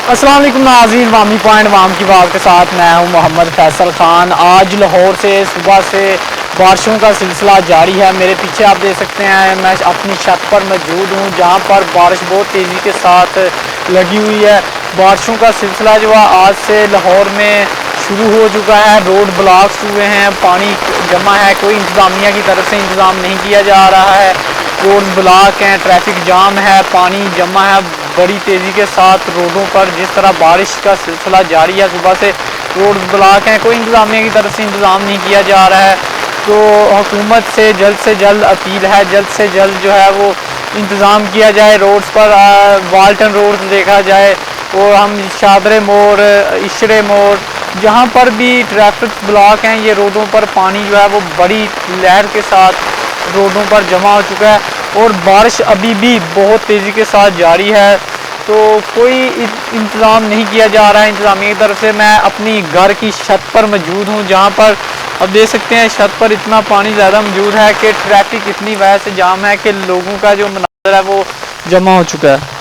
अस्सलाम वालेकुम नाज़रीन, वामी पॉइंट वाम की बात के साथ मैं हूं मोहम्मद फैसल खान। आज लाहौर से सुबह से बारिशों का सिलसिला जारी है। मेरे पीछे आप देख सकते हैं, मैं अपनी छत पर मौजूद हूं जहां पर बारिश बहुत तेज़ी के साथ लगी हुई है। बारिशों का सिलसिला जो है आज से लाहौर में शुरू हो चुका है। रोड ब्लॉक्स हुए हैं, पानी जमा है, कोई इंतज़ामिया की तरफ से इंतज़ाम नहीं किया जा रहा है। रोड ब्लॉक हैं, ट्रैफिक जाम है, पानी जमा है बड़ी तेज़ी के साथ रोडों पर। जिस तरह बारिश का सिलसिला जारी है, सुबह से रोड ब्लॉक हैं, कोई इंतज़ामिया की तरफ से इंतज़ाम नहीं किया जा रहा है। तो हुकूमत से जल्द अपील है, जल्द से जल्द जो है वो इंतज़ाम किया जाए रोड्स पर। वाल्टन रोड देखा जाए और हम शादरे मोड़, इशरे मोड़, जहाँ पर भी ट्रैफिक ब्लॉक हैं, ये रोडों पर पानी जो है वो बड़ी लहर के साथ रोडों पर जमा हो चुका है और बारिश अभी भी बहुत तेज़ी के साथ जारी है। तो कोई इंतज़ाम नहीं किया जा रहा है इंतज़ामिया की तरफ से। मैं अपनी घर की छत पर मौजूद हूँ जहाँ पर अब देख सकते हैं छत पर इतना पानी ज़्यादा मौजूद है कि ट्रैफिक इतनी वजह से जाम है कि लोगों का जो मनाज़र है वो जमा हो चुका है।